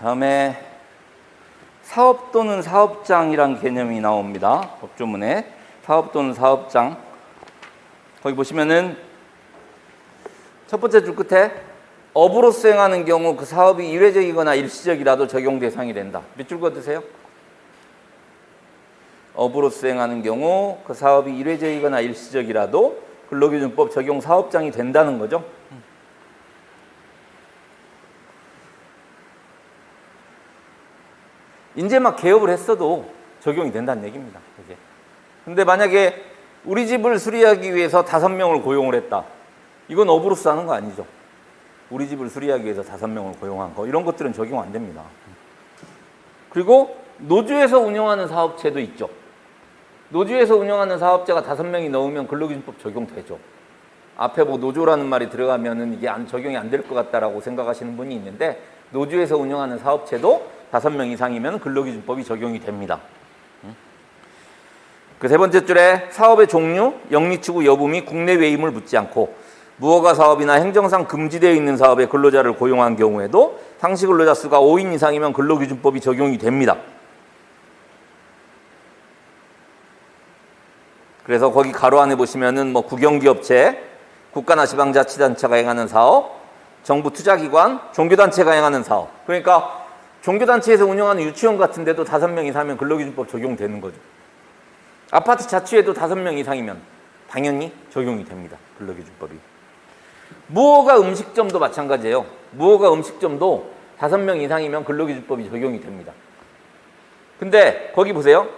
다음에 사업 또는 사업장이란 개념이 나옵니다. 법조문에 사업 또는 사업장. 거기 보시면은 첫 번째 줄 끝에 업으로 수행하는 경우 그 사업이 일회적이거나 일시적이라도 적용 대상이 된다. 밑줄 그어두세요. 업으로 수행하는 경우 그 사업이 일회적이거나 일시적이라도 근로기준법 적용 사업장이 된다는 거죠. 이제 막 개업을 했어도 적용이 된다는 얘기입니다. 이게. 근데 만약에 우리 집을 수리하기 위해서 5명을 고용을 했다. 이건 업으로서 하는 거 아니죠. 우리 집을 수리하기 위해서 5명을 고용한 거. 이런 것들은 적용 안 됩니다. 그리고 노조에서 운영하는 사업체도 있죠. 노조에서 운영하는 사업자가 5명이 넘으면 근로기준법 적용되죠. 앞에 뭐 노조라는 말이 들어가면은 이게 적용이 안 될 것 같다라고 생각하시는 분이 있는데 노조에서 운영하는 사업체도 5명 이상이면 근로기준법이 적용이 됩니다. 그 세 번째 줄에 사업의 종류, 영리추구 여부 및 국내 외임을 묻지 않고 무허가 사업이나 행정상 금지되어 있는 사업에 근로자를 고용한 경우에도 상시 근로자 수가 5인 이상이면 근로기준법이 적용이 됩니다. 그래서 거기 가로 안에 보시면은 뭐 국영기업체, 국가나 지방자치단체가 행하는 사업, 정부 투자기관, 종교단체가 행하는 사업. 그러니까 종교단체에서 운영하는 유치원 같은 데도 5명 이상이면 근로기준법 적용되는 거죠. 아파트 자취에도 5명 이상이면 당연히 적용이 됩니다. 근로기준법이. 무허가 음식점도 마찬가지예요. 무허가 음식점도 5명 이상이면 근로기준법이 적용이 됩니다. 근데 거기 보세요.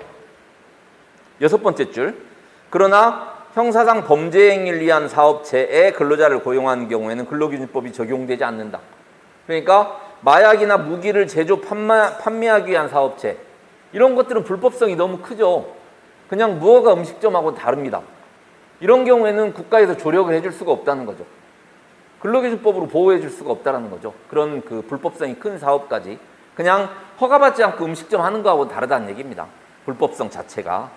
6번째 줄. 그러나 형사상 범죄 행위를 위한 사업체에 근로자를 고용하는 경우에는 근로기준법이 적용되지 않는다. 그러니까 마약이나 무기를 제조 판매하기 위한 사업체 이런 것들은 불법성이 너무 크죠. 그냥 무허가 음식점하고는 다릅니다. 이런 경우에는 국가에서 조력을 해줄 수가 없다는 거죠. 근로기준법으로 보호해 줄 수가 없다는 거죠. 그런 그 불법성이 큰 사업까지 그냥 허가받지 않고 음식점 하는 거하고는 다르다는 얘기입니다. 불법성 자체가.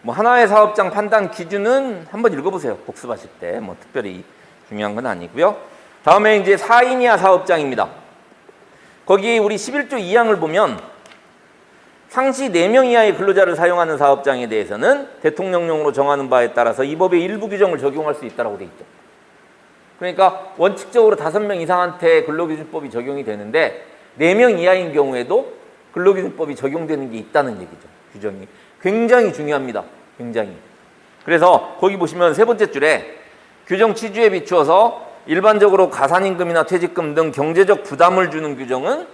뭐 하나의 사업장 판단 기준은 한번 읽어보세요. 복습하실 때 뭐 특별히 중요한 건 아니고요. 다음에 이제 4인 이하 사업장입니다. 거기 우리 11조 2항을 보면 상시 4명 이하의 근로자를 사용하는 사업장에 대해서는 대통령령으로 정하는 바에 따라서 이 법의 일부 규정을 적용할 수 있다고 돼 있죠. 그러니까 원칙적으로 5명 이상한테 근로기준법이 적용이 되는데 4명 이하인 경우에도 근로기준법이 적용되는 게 있다는 얘기죠. 규정이. 굉장히 중요합니다. 굉장히. 그래서 거기 보시면 세 번째 줄에 규정 취지에 비추어서 일반적으로 가산임금이나 퇴직금 등 경제적 부담을 주는 규정은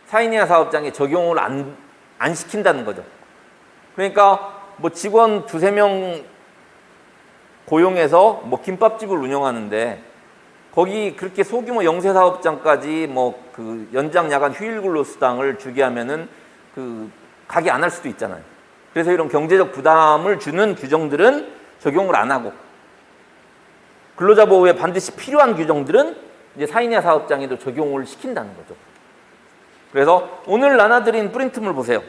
4인 이하 사업장에 적용을 안 시킨다는 거죠. 그러니까 뭐 직원 2-3명 고용해서 뭐 김밥집을 운영하는데 거기 그렇게 소규모 영세 사업장까지 뭐 그 연장 야간 휴일 근로 수당을 주게 하면은 그 가게 안 할 수도 있잖아요. 그래서 이런 경제적 부담을 주는 규정들은 적용을 안 하고 근로자 보호에 반드시 필요한 규정들은 이제 4인 이하 사업장에도 적용을 시킨다는 거죠. 그래서 오늘 나눠드린 프린트물 보세요.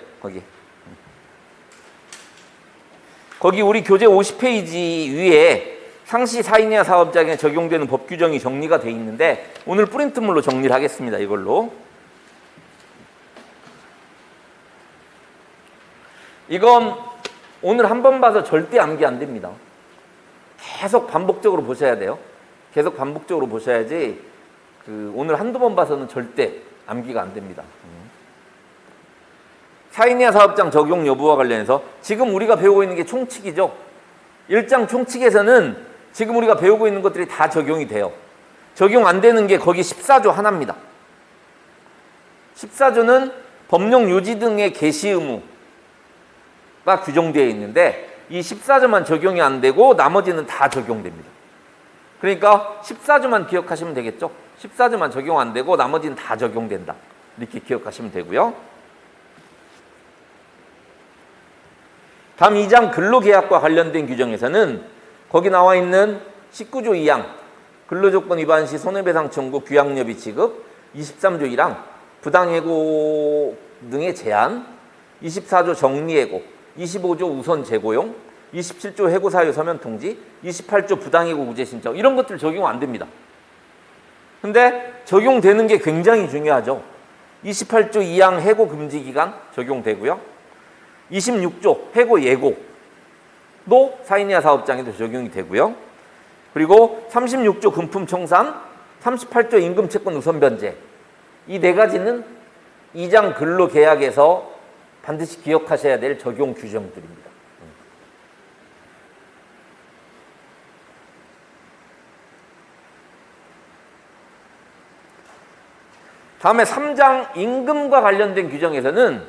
거기 우리 교재 50페이지 위에 상시 4인 이하 사업장에 적용되는 법 규정이 정리가 돼 있는데 오늘 프린트물로 정리를 하겠습니다. 이걸로. 이건 오늘 한 번 봐서 절대 암기 안 됩니다. 계속 반복적으로 보셔야 돼요. 계속 반복적으로 보셔야지 오늘 한두 번 봐서는 절대 암기가 안 됩니다. 4인 이하 사업장 적용 여부와 관련해서 지금 우리가 배우고 있는 게 총칙이죠. 1장 총칙에서는 지금 우리가 배우고 있는 것들이 다 적용이 돼요. 적용 안 되는 게 거기 14조 하나입니다. 14조는 법령 요지 등의 개시 의무가 규정되어 있는데 이 14조만 적용이 안 되고 나머지는 다 적용됩니다. 그러니까 14조만 기억하시면 되겠죠. 14조만 적용 안 되고 나머지는 다 적용된다. 이렇게 기억하시면 되고요. 다음 2장 근로계약과 관련된 규정에서는 거기 나와 있는 19조 2항 근로조건 위반 시 손해배상 청구 규약여비 지급 23조 1항 부당해고 등의 제한 24조 정리해고 25조 우선 재고용 27조 해고 사유 서면 통지, 28조 부당해고 구제 신청 이런 것들 적용 안 됩니다. 근데 적용되는 게 굉장히 중요하죠. 28조 2항 해고 금지 기간 적용되고요. 26조 해고 예고도 사인이하 사업장에도 적용이 되고요. 그리고 36조 금품 청산, 38조 임금 채권 우선 변제 이 네 가지는 2장 근로계약에서 반드시 기억하셔야 될 적용 규정들입니다. 다음에 3장 임금과 관련된 규정에서는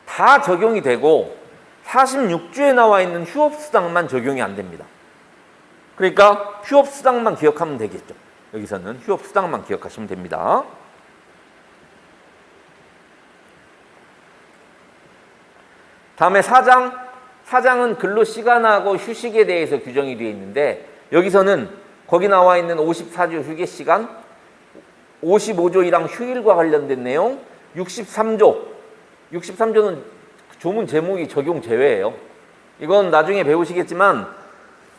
다 적용이 되고 46조에 나와 있는 휴업수당만 적용이 안 됩니다. 그러니까 휴업수당만 기억하면 되겠죠. 여기서는 휴업수당만 기억하시면 됩니다. 다음에 4장은 근로시간하고 휴식에 대해서 규정이 되어 있는데 여기서는 거기 나와 있는 54조 휴게시간 55조 1항 휴일과 관련된 내용, 63조는 조문 제목이 적용 제외예요. 이건 나중에 배우시겠지만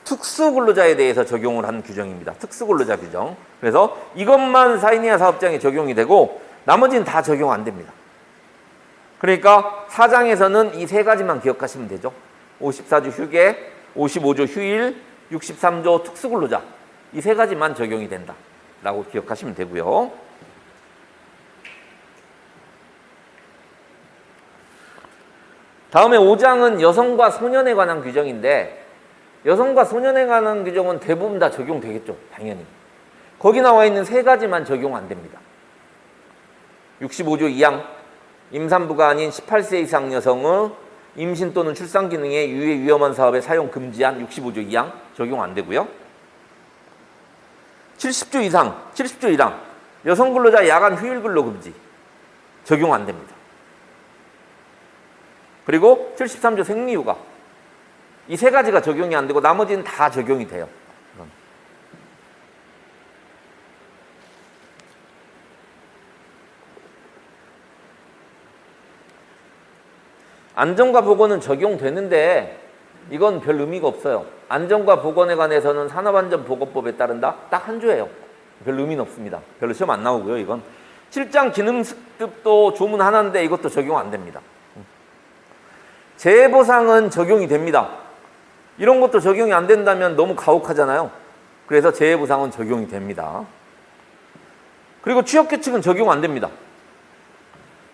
특수근로자에 대해서 적용을 한 규정입니다. 특수근로자 규정. 그래서 이것만 사인이하 사업장에 적용이 되고 나머지는 다 적용 안 됩니다. 그러니까 4장에서는 이 세 가지만 기억하시면 되죠. 54조 휴게, 55조 휴일, 63조 특수근로자 이 세 가지만 적용이 된다. 라고 기억하시면 되고요. 다음에 5장은 여성과 소년에 관한 규정인데 여성과 소년에 관한 규정은 대부분 다 적용되겠죠. 당연히. 거기 나와 있는 세 가지만 적용 안 됩니다. 65조 2항 임산부가 아닌 18세 이상 여성의 임신 또는 출산 기능에 유해 위험한 사업에 사용 금지한 65조 2항 적용 안 되고요. 70조 1항 여성 근로자 야간 휴일 근로 금지 적용 안 됩니다. 그리고 73조 생리휴가 이 세 가지가 적용이 안 되고 나머지는 다 적용이 돼요. 안전과 보건은 적용되는데 이건 별 의미가 없어요. 안전과 보건에 관해서는 산업안전보건법에 따른다. 딱 한 조예요. 별 의미는 없습니다. 별로 시험 안 나오고요. 이건 7장 기능습득도 조문 하나인데 이것도 적용 안 됩니다. 재해보상은 적용이 됩니다. 이런 것도 적용이 안 된다면 너무 가혹하잖아요. 그래서 재해보상은 적용이 됩니다. 그리고 취업규칙은 적용 안 됩니다.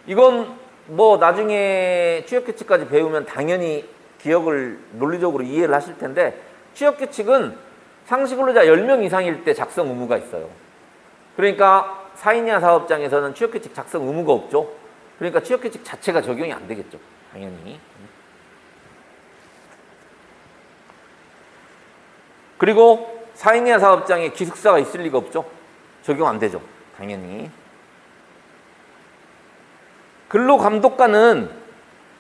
이건 뭐 나중에 취업규칙까지 배우면 당연히 기억을 논리적으로 이해를 하실 텐데 취업규칙은 상시근로자 10명 이상일 때 작성 의무가 있어요. 그러니까 사인이하 사업장에서는 취업규칙 작성 의무가 없죠. 그러니까 취업규칙 자체가 적용이 안 되겠죠. 당연히. 그리고 사인이하 사업장에 기숙사가 있을 리가 없죠. 적용 안 되죠. 당연히. 근로감독관은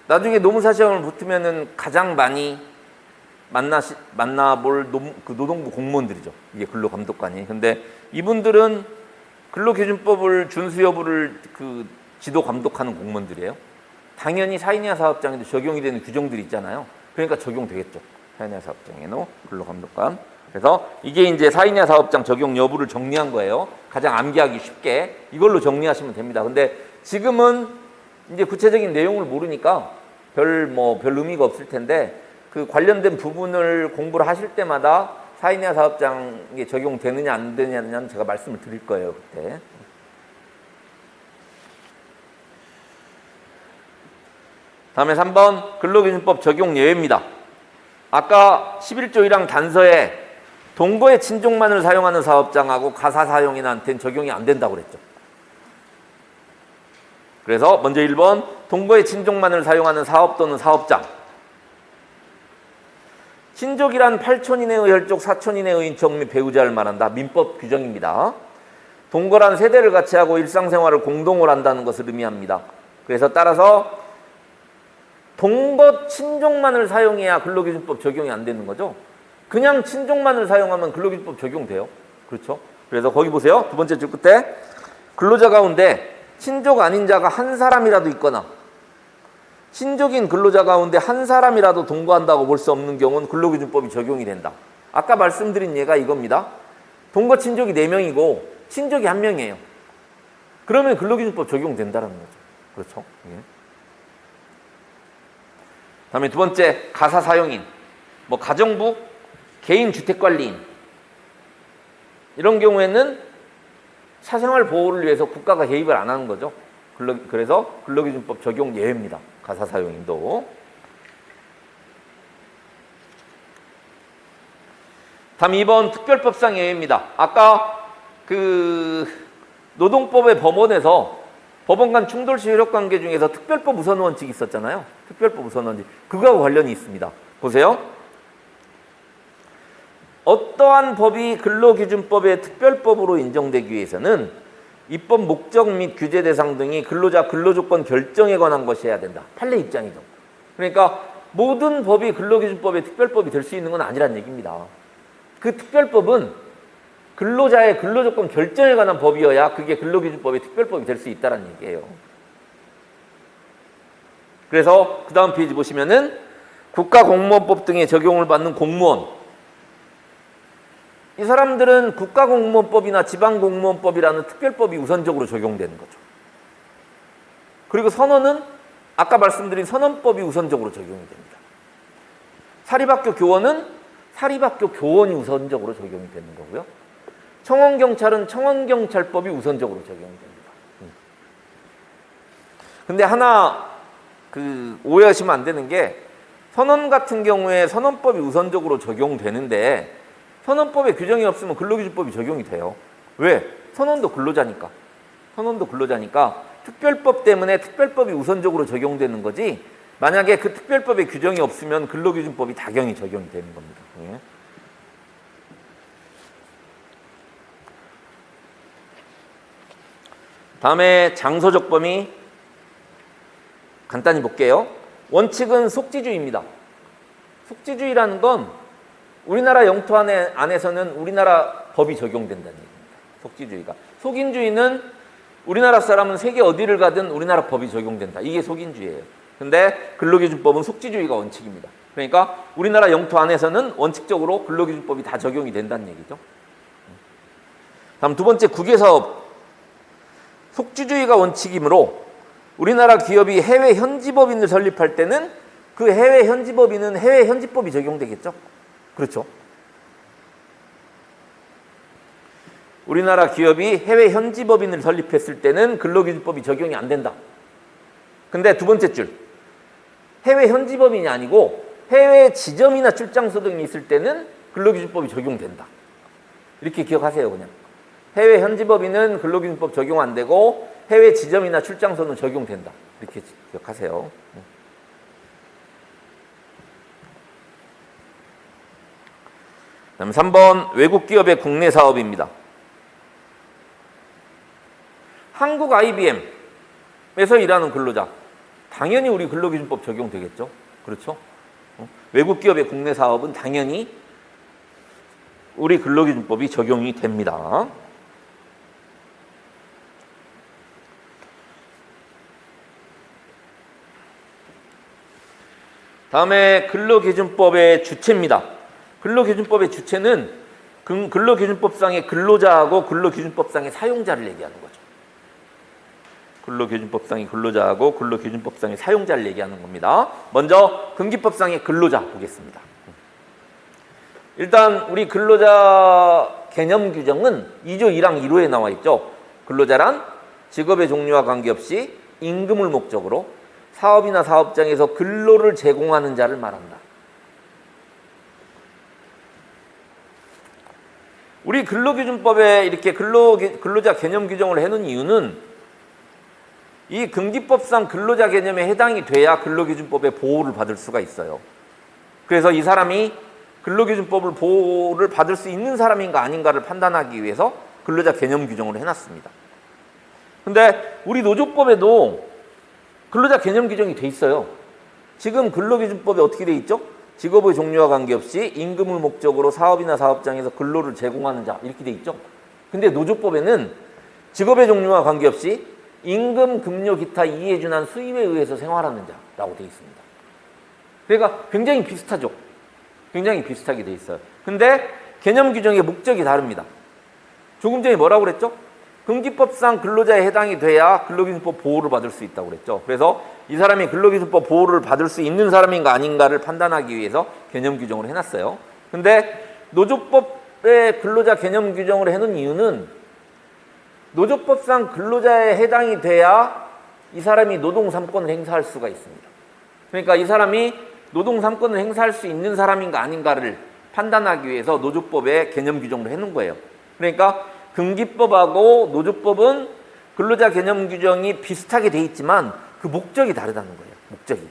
나중에 노무사 시험을 붙으면은 가장 많이 만나볼 노동부 공무원들이죠. 이게 근로감독관이. 근데 이분들은 근로기준법을 준수 여부를 지도 감독하는 공무원들이에요. 당연히 사인이하 사업장에도 적용이 되는 규정들이 있잖아요. 그러니까 적용되겠죠. 사인이하 사업장에는 근로감독관. 그래서 이게 이제 사인이하 사업장 적용 여부를 정리한 거예요. 가장 암기하기 쉽게 이걸로 정리하시면 됩니다. 근데 지금은 이제 구체적인 내용을 모르니까 별 의미가 없을 텐데 그 관련된 부분을 공부를 하실 때마다 사인이하 사업장에 적용되느냐 안 되느냐는 제가 말씀을 드릴 거예요. 그때. 다음에 3번 근로기준법 적용 예외입니다. 아까 11조 1항 단서에 동거의 친족만을 사용하는 사업장하고 가사 사용인한테는 적용이 안 된다고 그랬죠. 그래서 먼저 1번 동거의 친족만을 사용하는 사업 또는 사업장. 친족이란 8촌 이내의 혈족, 4촌 이내의 인척 및 배우자를 말한다. 민법 규정입니다. 동거란 세대를 같이 하고 일상생활을 공동으로 한다는 것을 의미합니다. 그래서 따라서 동거 친족만을 사용해야 근로기준법 적용이 안 되는 거죠. 그냥 친족만을 사용하면 근로기준법 적용돼요. 그렇죠? 그래서 거기 보세요. 두 번째 줄 끝에 근로자 가운데 친족 아닌 자가 한 사람이라도 있거나 신적인 근로자 가운데 한 사람이라도 동거한다고 볼 수 없는 경우는 근로기준법이 적용이 된다. 아까 말씀드린 예가 이겁니다. 동거 친족이 4명이고 친족이 1명이에요. 그러면 근로기준법 적용된다는 거죠. 그렇죠? 예. 다음에 두 번째, 가사 사용인. 뭐 가정부, 개인 주택관리인. 이런 경우에는 사생활 보호를 위해서 국가가 개입을 안 하는 거죠. 그래서 근로기준법 적용 예외입니다. 가사 사용인도. 다음 2번 특별법상 예외입니다. 아까 노동법의 법원에서 법원 간 충돌시 효력 관계 중에서 특별법 우선 원칙이 있었잖아요. 특별법 우선 원칙. 그거하고 관련이 있습니다. 보세요. 어떠한 법이 근로기준법의 특별법으로 인정되기 위해서는 입법 목적 및 규제 대상 등이 근로자 근로조건 결정에 관한 것이어야 된다. 판례 입장이죠. 그러니까 모든 법이 근로기준법의 특별법이 될 수 있는 건 아니란 얘기입니다. 그 특별법은 근로자의 근로조건 결정에 관한 법이어야 그게 근로기준법의 특별법이 될 수 있다는 얘기예요. 그래서 그 다음 페이지 보시면은 국가공무원법 등의 적용을 받는 공무원, 이 사람들은 국가공무원법이나 지방공무원법이라는 특별법이 우선적으로 적용되는 거죠. 그리고 선언은 아까 말씀드린 선언법이 우선적으로 적용이 됩니다. 사립학교 교원은 사립학교 교원이 우선적으로 적용이 되는 거고요. 청원경찰은 청원경찰법이 우선적으로 적용이 됩니다. 근데 하나 오해하시면 안 되는 게, 선언 같은 경우에 선언법이 우선적으로 적용되는데 선언법에 규정이 없으면 근로기준법이 적용이 돼요. 왜? 선언도 근로자니까. 선언도 근로자니까 특별법 때문에 특별법이 우선적으로 적용되는 거지, 만약에 그 특별법에 규정이 없으면 근로기준법이 당연히 적용이 되는 겁니다. 예. 다음에 장소적 범위 간단히 볼게요. 원칙은 속지주의입니다. 속지주의라는 건 우리나라 영토 안에서는 우리나라 법이 적용된다는 얘기입니다. 속지주의가. 속인주의는 우리나라 사람은 세계 어디를 가든 우리나라 법이 적용된다. 이게 속인주의예요. 근데 근로기준법은 속지주의가 원칙입니다. 그러니까 우리나라 영토 안에서는 원칙적으로 근로기준법이 다 적용이 된다는 얘기죠. 다음 두 번째, 국외사업. 속지주의가 원칙이므로 우리나라 기업이 해외 현지법인을 설립할 때는 그 해외 현지법인은 해외 현지법이 적용되겠죠. 그렇죠. 우리나라 기업이 해외 현지법인을 설립했을 때는 근로기준법이 적용이 안 된다. 근데 두 번째 줄, 해외 현지법인이 아니고 해외 지점이나 출장소 등이 있을 때는 근로기준법이 적용된다. 이렇게 기억하세요. 그냥 해외 현지법인은 근로기준법 적용 안 되고 해외 지점이나 출장소는 적용된다. 이렇게 기억하세요. 그다음 3번 외국 기업의 국내 사업입니다. 한국 IBM에서 일하는 근로자, 당연히 우리 근로기준법 적용되겠죠. 그렇죠? 외국 기업의 국내 사업은 당연히 우리 근로기준법이 적용이 됩니다. 다음에 근로기준법의 주체입니다. 근로기준법의 주체는 근로기준법상의 근로자하고 근로기준법상의 사용자를 얘기하는 거죠. 근로기준법상의 근로자하고 근로기준법상의 사용자를 얘기하는 겁니다. 먼저 근기법상의 근로자 보겠습니다. 일단 우리 근로자 개념 규정은 2조 1항 1호에 나와 있죠. 근로자란 직업의 종류와 관계없이 임금을 목적으로 사업이나 사업장에서 근로를 제공하는 자를 말한다. 우리 근로기준법에 이렇게 근로자 개념 규정을 해놓은 이유는 이 근기법상 근로자 개념에 해당이 돼야 근로기준법의 보호를 받을 수가 있어요. 그래서 이 사람이 근로기준법을 보호를 받을 수 있는 사람인가 아닌가를 판단하기 위해서 근로자 개념 규정을 해놨습니다. 근데 우리 노조법에도 근로자 개념 규정이 돼 있어요. 지금 근로기준법에 어떻게 돼 있죠? 직업의 종류와 관계없이 임금을 목적으로 사업이나 사업장에서 근로를 제공하는 자, 이렇게 돼 있죠. 근데 노조법에는 직업의 종류와 관계없이 임금, 급료, 기타 이에 준한 수입에 의해서 생활하는 자라고 되어 있습니다. 그러니까 굉장히 비슷하죠. 굉장히 비슷하게 되어 있어요. 근데 개념 규정의 목적이 다릅니다. 조금 전에 뭐라고 그랬죠? 금기법상 근로자에 해당이 돼야 근로기준법 보호를 받을 수 있다고 그랬죠. 그래서 이 사람이 근로기준법 보호를 받을 수 있는 사람인가 아닌가를 판단하기 위해서 개념 규정을 해놨어요. 근데 노조법에 근로자 개념 규정을 해놓은 이유는 노조법상 근로자에 해당이 돼야 이 사람이 노동 3권을 행사할 수가 있습니다. 그러니까 이 사람이 노동 3권을 행사할 수 있는 사람인가 아닌가를 판단하기 위해서 노조법에 개념 규정을 해놓은 거예요. 그러니까 금기법하고 노조법은 근로자 개념 규정이 비슷하게 돼 있지만 그 목적이 다르다는 거예요. 목적이.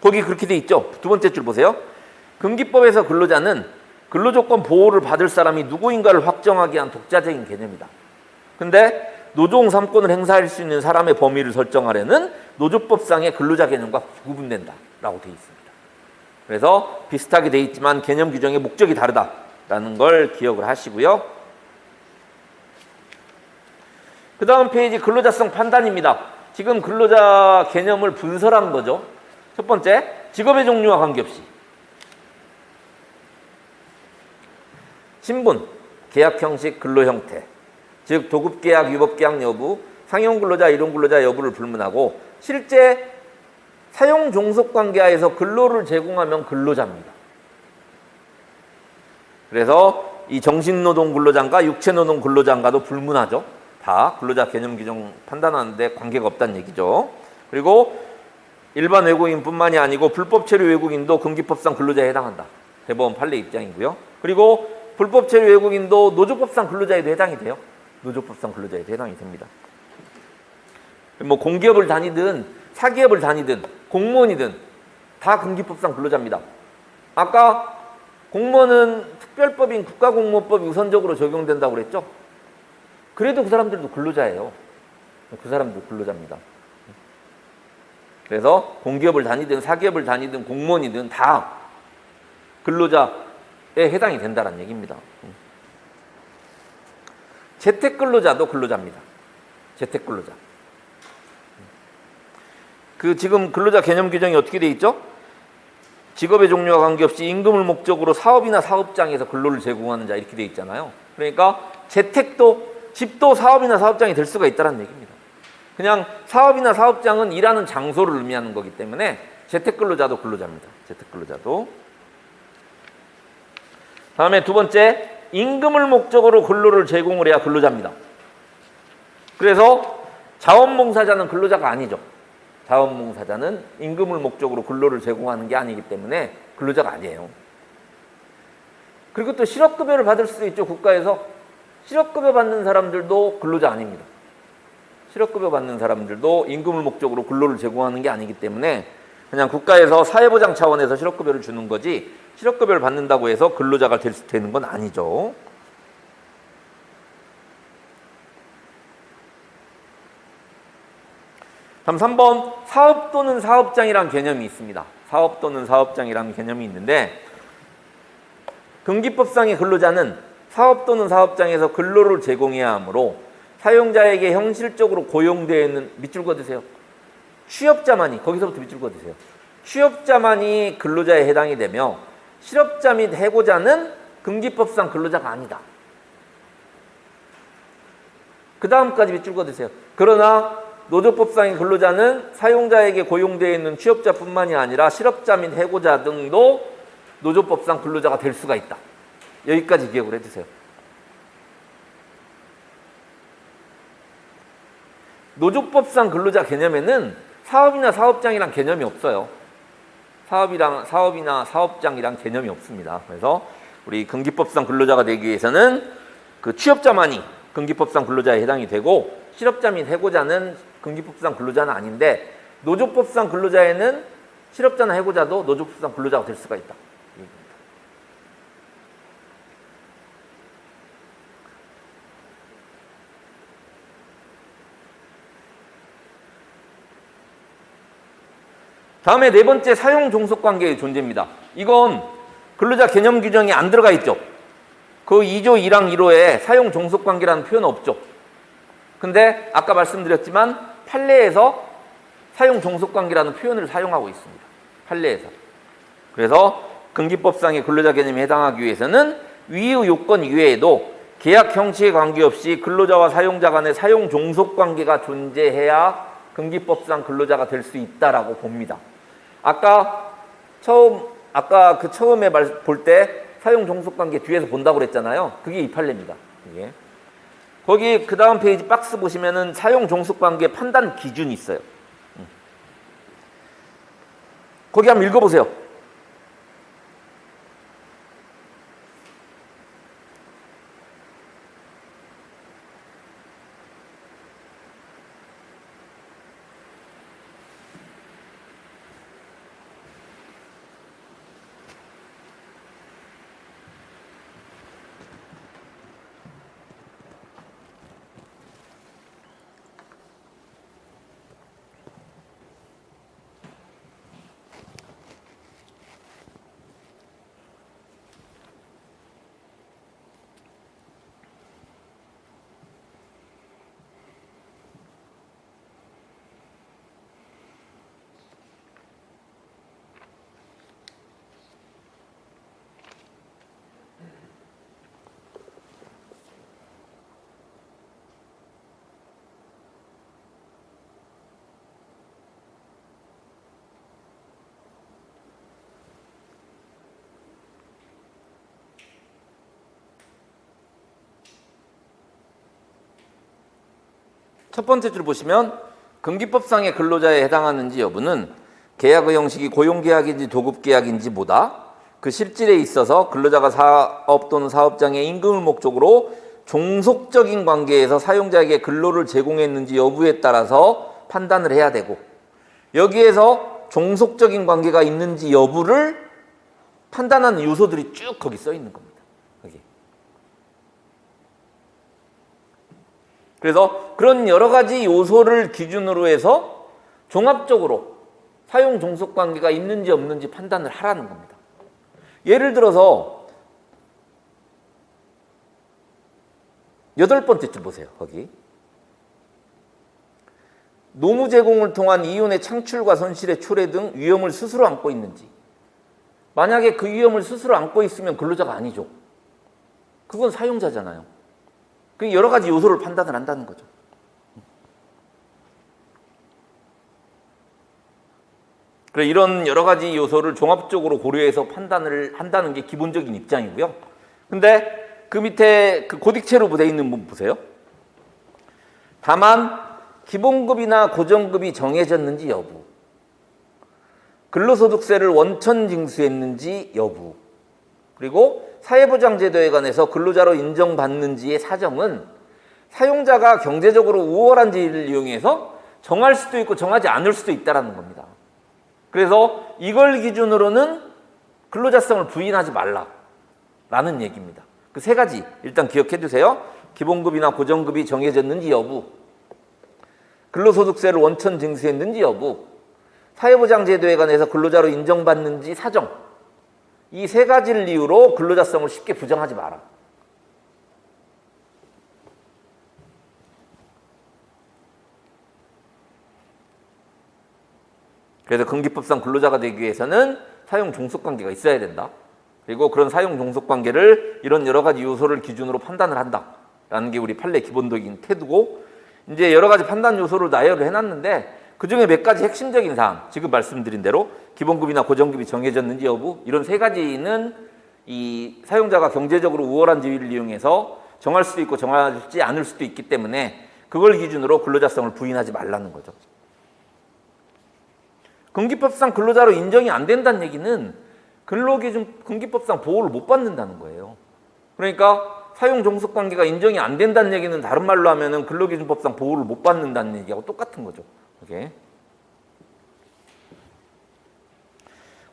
거기 그렇게 돼 있죠. 두 번째 줄 보세요. 금기법에서 근로자는 근로조건 보호를 받을 사람이 누구인가를 확정하기 위한 독자적인 개념이다. 근데 노동 3권을 행사할 수 있는 사람의 범위를 설정하려는 노조법상의 근로자 개념과 구분된다라고 되어 있습니다. 그래서 비슷하게 되어 있지만 개념 규정의 목적이 다르다라는 걸 기억을 하시고요. 그 다음 페이지 근로자성 판단입니다. 지금 근로자 개념을 분설한 거죠. 첫 번째, 직업의 종류와 관계없이 신분, 계약 형식, 근로 형태, 즉 도급계약, 유법계약 여부, 상용근로자, 이론근로자 여부를 불문하고 실제 사용 종속관계하에서 근로를 제공하면 근로자입니다. 그래서 이 정신노동 근로자인가 육체노동 근로자인가도 불문하죠. 다 근로자 개념 규정 판단하는데 관계가 없다는 얘기죠. 그리고 일반 외국인뿐만이 아니고 불법 체류 외국인도 금기법상 근로자에 해당한다. 대법원 판례 입장이고요. 그리고 불법 체류 외국인도 노조법상 근로자에도 해당이 돼요. 노조법상 근로자에도 해당이 됩니다. 뭐 공기업을 다니든 사기업을 다니든 공무원이든 다 금기법상 근로자입니다. 아까 공무원은 특별법인 국가공무원법이 우선적으로 적용된다고 그랬죠? 그래도 그 사람들도 근로자예요. 그 사람도 근로자입니다. 그래서 공기업을 다니든 사기업을 다니든 공무원이든 다 근로자에 해당이 된다는 얘기입니다. 재택근로자도 근로자입니다. 재택근로자. 지금 근로자 개념 규정이 어떻게 돼 있죠? 직업의 종류와 관계없이 임금을 목적으로 사업이나 사업장에서 근로를 제공하는 자 이렇게 돼 있잖아요. 그러니까 재택도 집도 사업이나 사업장이 될 수가 있다는 얘기입니다. 그냥 사업이나 사업장은 일하는 장소를 의미하는 거기 때문에 재택근로자도 근로자입니다. 재택근로자도. 다음에 두 번째, 임금을 목적으로 근로를 제공을 해야 근로자입니다. 그래서 자원봉사자는 근로자가 아니죠. 자원봉사자는 임금을 목적으로 근로를 제공하는 게 아니기 때문에 근로자가 아니에요. 그리고 또 실업급여를 받을 수도 있죠. 국가에서. 실업급여 받는 사람들도 근로자 아닙니다. 실업급여 받는 사람들도 임금을 목적으로 근로를 제공하는 게 아니기 때문에 그냥 국가에서 사회보장 차원에서 실업급여를 주는 거지 실업급여를 받는다고 해서 근로자가 되는 건 아니죠. 다음 3번, 사업 또는 사업장이라는 개념이 있습니다. 사업 또는 사업장이라는 개념이 있는데 금기법상의 근로자는 사업 또는 사업장에서 근로를 제공해야 하므로 사용자에게 형식적으로 고용되어 있는 밑줄 그어주세요. 취업자만이 거기서부터 밑줄 그어주세요. 취업자만이 근로자에 해당이 되며 실업자 및 해고자는 금기법상 근로자가 아니다. 그 다음까지 밑줄 그어주세요. 그러나 노조법상의 근로자는 사용자에게 고용되어 있는 취업자뿐만이 아니라 실업자 및 해고자 등도 노조법상 근로자가 될 수가 있다. 여기까지 기억을 해주세요. 노조법상 근로자 개념에는 사업이나 사업장이란 개념이 없어요. 사업이나 사업장이란 개념이 없습니다. 그래서 우리 금기법상 근로자가 되기 위해서는 그 취업자만이 금기법상 근로자에 해당이 되고 실업자 및 해고자는 금기법상 근로자는 아닌데 노조법상 근로자에는 실업자나 해고자도 노조법상 근로자가 될 수가 있다. 다음에 네 번째, 사용 종속관계의 존재입니다. 이건 근로자 개념 규정이 안 들어가 있죠. 그 2조 1항 1호에 사용 종속관계라는 표현은 없죠. 근데 아까 말씀드렸지만 판례에서 사용 종속관계라는 표현을 사용하고 있습니다. 판례에서. 그래서 근기법상의 근로자 개념에 해당하기 위해서는 위의 요건 이외에도 계약 형식에 관계없이 근로자와 사용자 간의 사용 종속관계가 존재해야 근기법상 근로자가 될 수 있다라고 봅니다. 아까 처음에 볼 때 사용 종속관계 뒤에서 본다고 그랬잖아요. 그게 이 판례입니다. 이게. 거기 그 다음 페이지 박스 보시면은 사용 종속관계 판단 기준이 있어요. 거기 한번 읽어보세요. 첫 번째 줄 보시면 근기법상의 근로자에 해당하는지 여부는 계약의 형식이 고용계약인지 도급계약인지 보다 그 실질에 있어서 근로자가 사업 또는 사업장의 임금을 목적으로 종속적인 관계에서 사용자에게 근로를 제공했는지 여부에 따라서 판단을 해야 되고, 여기에서 종속적인 관계가 있는지 여부를 판단하는 요소들이 쭉 거기 써 있는 겁니다. 여기. 그래서 그런 여러 가지 요소를 기준으로 해서 종합적으로 사용 종속 관계가 있는지 없는지 판단을 하라는 겁니다. 예를 들어서 8번째 줄 보세요. 거기. 노무 제공을 통한 이윤의 창출과 손실의 초래 등 위험을 스스로 안고 있는지. 만약에 그 위험을 스스로 안고 있으면 근로자가 아니죠. 그건 사용자잖아요. 그 여러 가지 요소를 판단을 한다는 거죠. 그래, 이런 여러 가지 요소를 종합적으로 고려해서 판단을 한다는 게 기본적인 입장이고요. 근데 그 밑에 그 고딕체로 되어 있는 부분 보세요. 다만 기본급이나 고정급이 정해졌는지 여부, 근로소득세를 원천 징수했는지 여부, 그리고 사회보장제도에 관해서 근로자로 인정받는지의 사정은 사용자가 경제적으로 우월한 지위를 이용해서 정할 수도 있고 정하지 않을 수도 있다는 겁니다. 그래서 이걸 기준으로는 근로자성을 부인하지 말라라는 얘기입니다. 그 세 가지 일단 기억해 두세요. 기본급이나 고정급이 정해졌는지 여부, 근로소득세를 원천 징수했는지 여부, 사회보장제도에 관해서 근로자로 인정받는지 사정, 이 세 가지를 이유로 근로자성을 쉽게 부정하지 마라. 그래서 근기법상 근로자가 되기 위해서는 사용 종속관계가 있어야 된다. 그리고 그런 사용 종속관계를 이런 여러 가지 요소를 기준으로 판단을 한다라는 게 우리 판례 기본적인 태도고, 이제 여러 가지 판단 요소를 나열을 해놨는데 그 중에 몇 가지 핵심적인 사항, 지금 말씀드린 대로 기본급이나 고정급이 정해졌는지 여부, 이런 세 가지는 이 사용자가 경제적으로 우월한 지위를 이용해서 정할 수도 있고 정하지 않을 수도 있기 때문에 그걸 기준으로 근로자성을 부인하지 말라는 거죠. 근기법상 근로자로 인정이 안 된다는 얘기는 근로기준 근기법상 보호를 못 받는다는 거예요. 그러니까 사용 종속관계가 인정이 안 된다는 얘기는 다른 말로 하면은 근로기준법상 보호를 못 받는다는 얘기하고 똑같은 거죠. 오케이.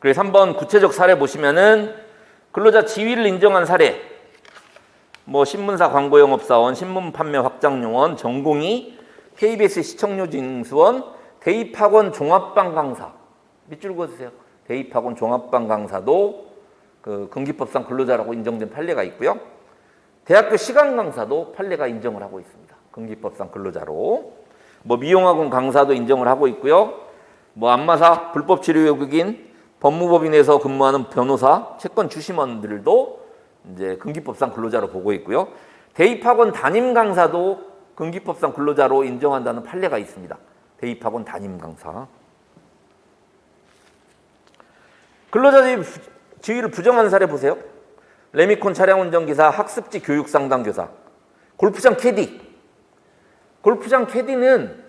그래서 한번 구체적 사례 보시면은 근로자 지위를 인정한 사례, 뭐 신문사 광고영업사원, 신문 판매 확장요원, 전공의, KBS 시청료징수원, 대입학원 종합반 강사, 밑줄 그어주세요. 대입학원 종합반 강사도 그 근기법상 근로자라고 인정된 판례가 있고요. 대학교 시간 강사도 판례가 인정을 하고 있습니다. 근기법상 근로자로. 뭐 미용학원 강사도 인정을 하고 있고요. 뭐 안마사, 불법치료외국인, 법무법인에서 근무하는 변호사, 채권 주심원들도 이제 근기법상 근로자로 보고 있고요. 대입학원 담임 강사도 근기법상 근로자로 인정한다는 판례가 있습니다. 대입학원 담임 강사. 근로자 지위를 부정하는 사례 보세요. 레미콘 차량운전기사, 학습지 교육상담교사, 골프장 캐디. 골프장 캐디는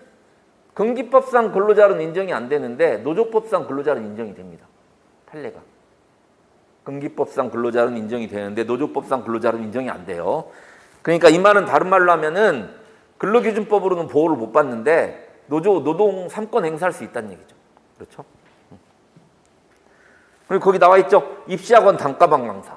근기법상 근로자로는 인정이 안 되는데 노조법상 근로자로는 인정이 됩니다. 판례가. 근기법상 근로자로는 인정이 되는데 노조법상 근로자로는 인정이 안 돼요. 그러니까 이 말은 다른 말로 하면은 근로기준법으로는 보호를 못 받는데 노동 3권 행사할 수 있다는 얘기죠. 그렇죠? 그리고 거기 나와 있죠. 입시학원 단과반 강사.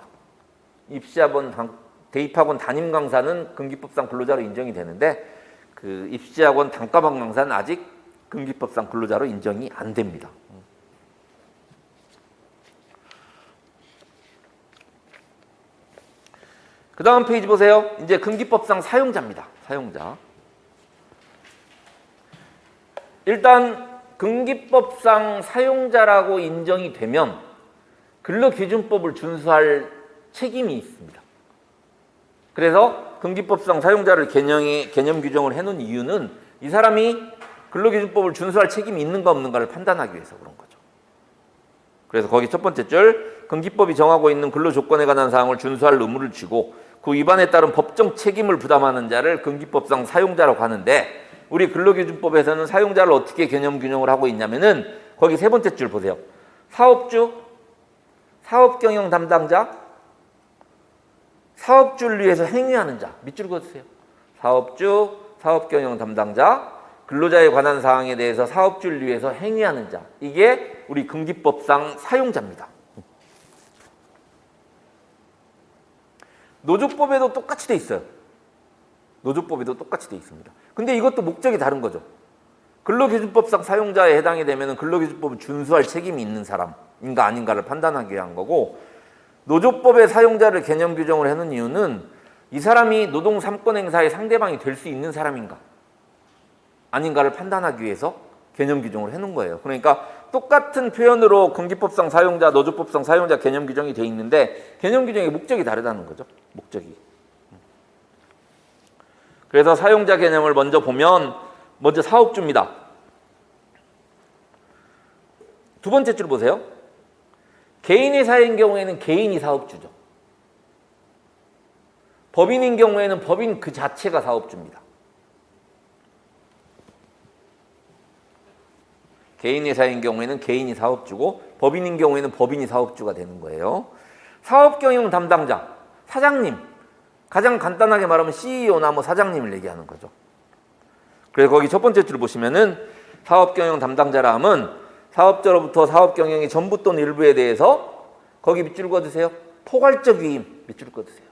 대입학원 담임 강사는 근기법상 근로자로 인정이 되는데 그 입시학원 단과반 강사는 아직 근기법상 근로자로 인정이 안 됩니다. 그 다음 페이지 보세요. 이제 근기법상 사용자입니다. 사용자. 일단 근기법상 사용자라고 인정이 되면 근로기준법을 준수할 책임이 있습니다. 그래서 근기법상 사용자를 개념 규정을 해놓은 이유는 이 사람이 근로기준법을 준수할 책임이 있는가 없는가를 판단하기 위해서 그런 거죠. 그래서 거기 첫 번째 줄 근기법이 정하고 있는 근로조건에 관한 사항을 준수할 의무를 지고 그 위반에 따른 법정 책임을 부담하는 자를 근기법상 사용자라고 하는데 우리 근로기준법에서는 사용자를 어떻게 개념 규정을 하고 있냐면은 거기 세 번째 줄 보세요. 사업주, 사업경영 담당자, 사업주를 위해서 행위하는 자. 밑줄 그어주세요. 사업주, 사업경영 담당자, 근로자에 관한 사항에 대해서 사업주를 위해서 행위하는 자. 이게 우리 근기법상 사용자입니다. 노조법에도 똑같이 돼 있어요. 노조법에도 똑같이 돼 있습니다. 근데 이것도 목적이 다른 거죠. 근로기준법상 사용자에 해당이 되면 근로기준법을 준수할 책임이 있는 사람인가 아닌가를 판단하기 위한 거고 노조법의 사용자를 개념 규정을 해놓은 이유는 이 사람이 노동 3권 행사의 상대방이 될 수 있는 사람인가 아닌가를 판단하기 위해서 개념 규정을 해놓은 거예요. 그러니까 똑같은 표현으로 근기법상 사용자, 노조법상 사용자 개념 규정이 돼 있는데 개념 규정의 목적이 다르다는 거죠. 목적이. 그래서 사용자 개념을 먼저 보면 먼저 사업주입니다. 두 번째 줄 보세요. 개인회사인 경우에는 개인이 사업주죠. 법인인 경우에는 법인 그 자체가 사업주입니다. 개인회사인 경우에는 개인이 사업주고 법인인 경우에는 법인이 사업주가 되는 거예요. 사업경영 담당자, 사장님. 가장 간단하게 말하면 CEO나 뭐 사장님을 얘기하는 거죠. 그래서 거기 첫 번째 줄 보시면은 사업경영 담당자라 함은 사업자로부터 사업경영의 전부 또는 일부에 대해서 거기 밑줄 그어주세요. 포괄적 위임, 밑줄 그어주세요.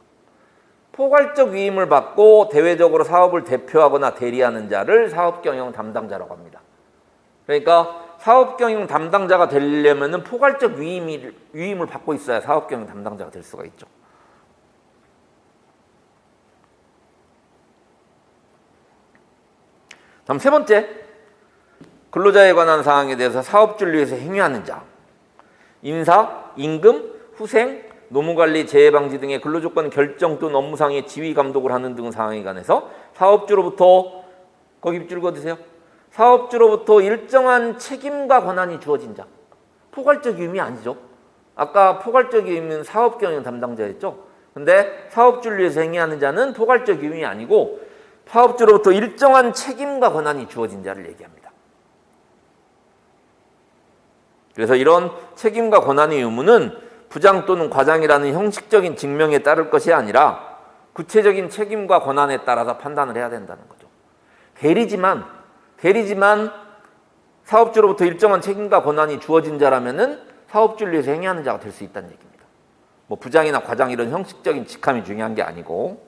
포괄적 위임을 받고 대외적으로 사업을 대표하거나 대리하는 자를 사업경영 담당자라고 합니다. 그러니까 사업경영 담당자가 되려면은 포괄적 위임을 받고 있어야 사업경영 담당자가 될 수가 있죠. 다음 세 번째, 근로자에 관한 사항에 대해서 사업주를 위해서 행위하는 자. 인사, 임금, 후생, 노무관리, 재해방지 등의 근로조건 결정 또는 업무상의 지휘 감독을 하는 등 사항에 관해서 사업주로부터 거기 밑줄 그어주세요. 사업주로부터 일정한 책임과 권한이 주어진 자. 포괄적 위임이 아니죠. 아까 포괄적 위임은 사업경영 담당자였죠. 근데 사업주를 위해서 행위하는 자는 포괄적 위임이 아니고 사업주로부터 일정한 책임과 권한이 주어진 자를 얘기합니다. 그래서 이런 책임과 권한의 의무는 부장 또는 과장이라는 형식적인 증명에 따를 것이 아니라 구체적인 책임과 권한에 따라서 판단을 해야 된다는 거죠. 대리지만 사업주로부터 일정한 책임과 권한이 주어진 자라면은 사업주를 위해서 행위하는 자가 될 수 있다는 얘기입니다. 뭐 부장이나 과장 이런 형식적인 직함이 중요한 게 아니고.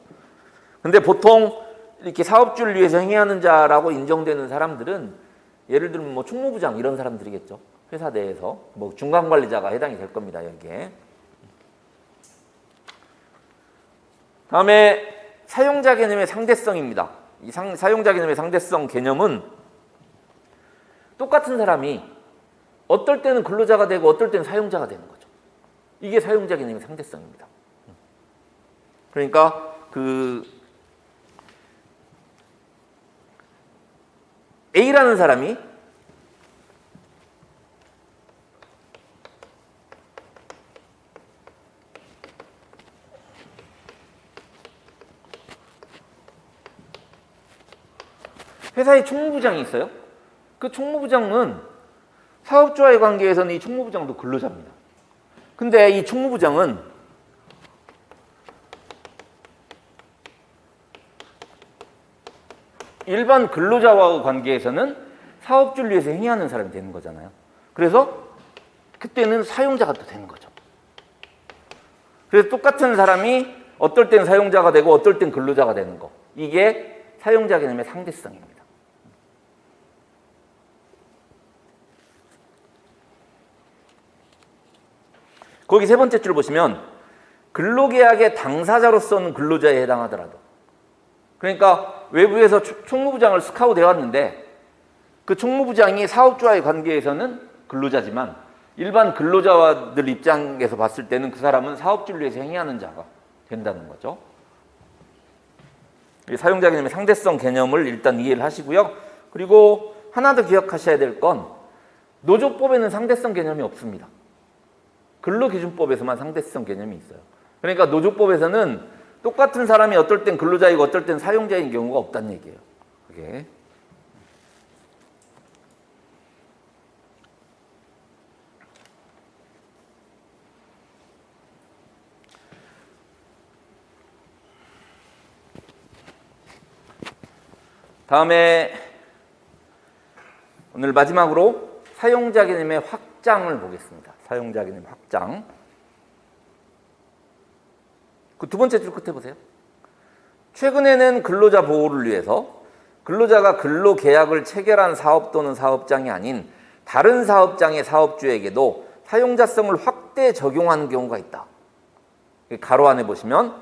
근데 보통 이렇게 사업주를 위해서 행위하는 자라고 인정되는 사람들은 예를 들면 뭐 총무부장 이런 사람들이겠죠. 회사 내에서 뭐 중간관리자가 해당이 될 겁니다. 여기에. 다음에 사용자 개념의 상대성입니다. 이 사용자 개념의 상대성 개념은 똑같은 사람이 어떨 때는 근로자가 되고 어떨 때는 사용자가 되는 거죠. 이게 사용자 개념의 상대성입니다. 그러니까 A라는 사람이 회사에 총무부장이 있어요. 그 총무부장은 사업주와의 관계에서는 이 총무부장도 근로자입니다. 근데 이 총무부장은 일반 근로자와의 관계에서는 사업주를 위해서 행위하는 사람이 되는 거잖아요. 그래서 그때는 사용자가 또 되는 거죠. 그래서 똑같은 사람이 어떨 땐 사용자가 되고 어떨 땐 근로자가 되는 거. 이게 사용자 개념의 상대성입니다. 거기 세 번째 줄 보시면 근로계약의 당사자로서는 근로자에 해당하더라도, 그러니까 외부에서 총무부장을 스카우트 해왔는데 그 총무부장이 사업주와의 관계에서는 근로자지만 일반 근로자들 입장에서 봤을 때는 그 사람은 사업주를 위해서 행위하는 자가 된다는 거죠. 사용자 개념의 상대성 개념을 일단 이해를 하시고요. 그리고 하나 더 기억하셔야 될 건 노조법에는 상대성 개념이 없습니다. 근로기준법에서만 상대성 개념이 있어요. 그러니까 노조법에서는 똑같은 사람이 어떨 땐 근로자이고 어떨 땐 사용자인 경우가 없다는 얘기예요. 그게. 다음에 오늘 마지막으로 사용자 개념의 확장을 보겠습니다. 사용자 개념 확장. 그 두 번째 줄 끝에 보세요. 최근에는 근로자 보호를 위해서 근로자가 근로계약을 체결한 사업 또는 사업장이 아닌 다른 사업장의 사업주에게도 사용자성을 확대 적용하는 경우가 있다. 가로 안에 보시면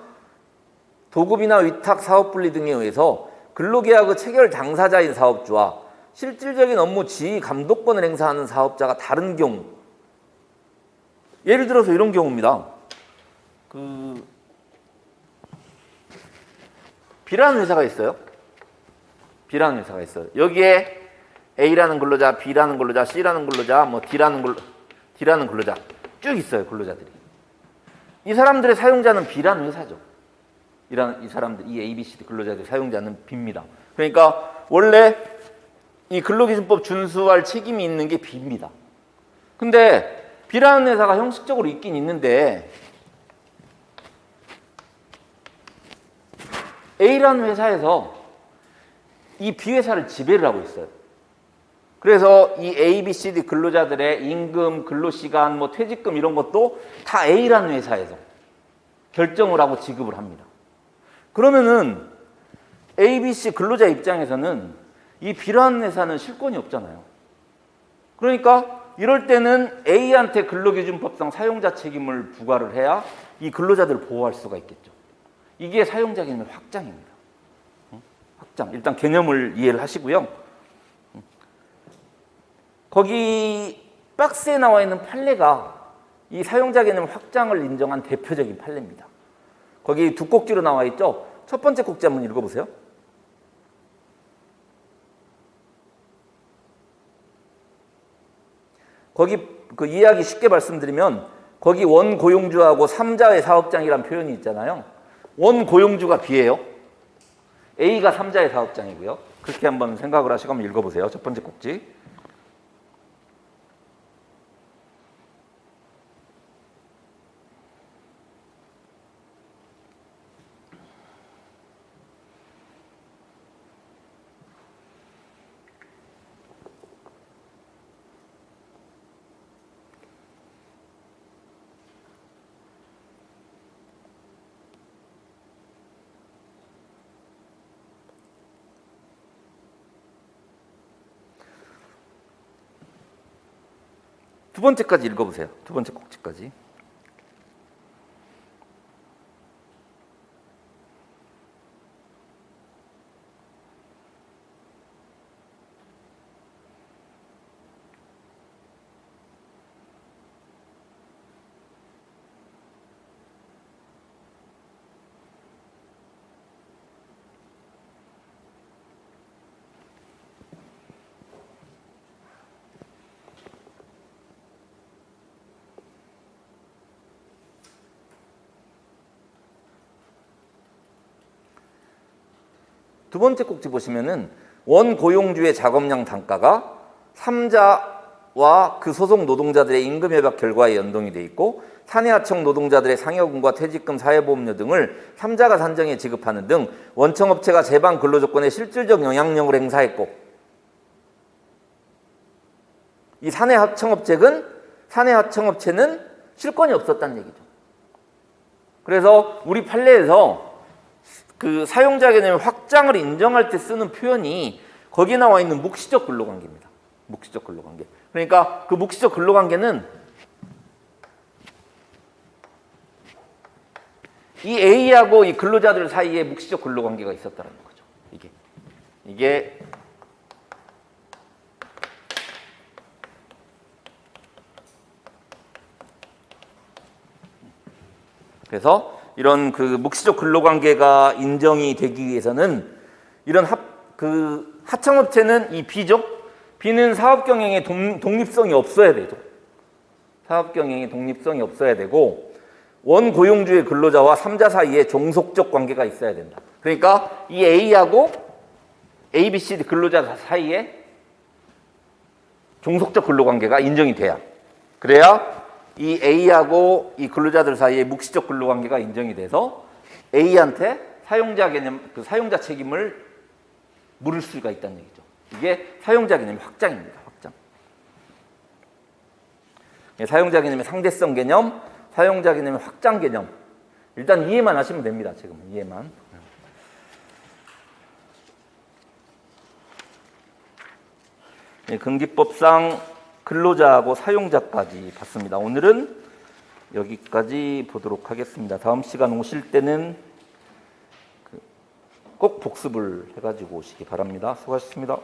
도급이나 위탁, 사업분리 등에 의해서 근로계약의 체결 당사자인 사업주와 실질적인 업무 지휘 감독권을 행사하는 사업자가 다른 경우, 예를 들어서 이런 경우입니다. B라는 회사가 있어요. B라는 회사가 있어요. 여기에 A라는 근로자, B라는 근로자, C라는 근로자, 뭐 D라는 근로자 쭉 있어요. 근로자들이. 이 사람들의 사용자는 B라는 회사죠. 이 사람들, 이 A, B, C, D 근로자들의 사용자는 B입니다. 그러니까 원래 이 근로기준법 준수할 책임이 있는 게 B입니다. 근데 B라는 회사가 형식적으로 있긴 있는데 A라는 회사에서 이 B 회사를 지배를 하고 있어요. 그래서 이 A, B, C, D 근로자들의 임금, 근로시간, 뭐 퇴직금 이런 것도 다 A라는 회사에서 결정을 하고 지급을 합니다. 그러면은 A, B, C 근로자 입장에서는 이 B라는 회사는 실권이 없잖아요. 그러니까 이럴 때는 A한테 근로기준법상 사용자 책임을 부과를 해야 이 근로자들을 보호할 수가 있겠죠. 이게 사용자 개념의 확장입니다. 확장. 일단 개념을 이해를 하시고요. 거기 박스에 나와 있는 판례가 이 사용자 개념 확장을 인정한 대표적인 판례입니다. 거기 두 꼭지로 나와 있죠. 첫 번째 꼭지 한번 읽어보세요. 거기 그 이야기 쉽게 말씀드리면 거기 원고용주하고 3자의 사업장이란 표현이 있잖아요. 원고용주가 B예요. A가 3자의 사업장이고요. 그렇게 한번 생각을 하시고 한번 읽어보세요. 첫 번째 꼭지. 두 번째까지 읽어보세요. 두 번째 꼭지까지. 두 번째 꼭지 보시면은 원고용주의 작업량 단가가 3자와 그 소속 노동자들의 임금 협약 결과에 연동이 돼 있고 사내하청 노동자들의 상여금과 퇴직금, 사회보험료 등을 3자가 산정해 지급하는 등 원청업체가 제방 근로조건에 실질적 영향력을 행사했고 이 사내하청업체는 실권이 없었다는 얘기죠. 그래서 우리 판례에서 그 사용자 개념의 확장을 인정할 때 쓰는 표현이 거기에 나와 있는 묵시적 근로관계입니다. 묵시적 근로관계. 그러니까 그 묵시적 근로관계는 이 A하고 이 근로자들 사이에 묵시적 근로관계가 있었다는 거죠. 이게 그래서 이런 그 묵시적 근로관계가 인정이 되기 위해서는 이런 하청업체는 이 B는 사업경영의 독립성이 없어야 되죠. 사업경영의 독립성이 없어야 되고 원고용주의 근로자와 3자 사이에 종속적 관계가 있어야 된다. 그러니까 이 A하고 A, B, C 근로자 사이에 종속적 근로관계가 인정이 그래야 이 A하고 이 근로자들 사이에 묵시적 근로관계가 인정이 돼서 A한테 사용자 개념, 그 사용자 책임을 물을 수가 있다는 얘기죠. 이게 사용자 개념의 확장입니다. 확장. 사용자 개념의 상대성 개념, 사용자 개념의 확장 개념. 일단 이해만 하시면 됩니다. 지금 이해만. 근기법상 근로자하고 사용자까지 봤습니다. 오늘은 여기까지 보도록 하겠습니다. 다음 시간 오실 때는 꼭 복습을 해가지고 오시기 바랍니다. 수고하셨습니다.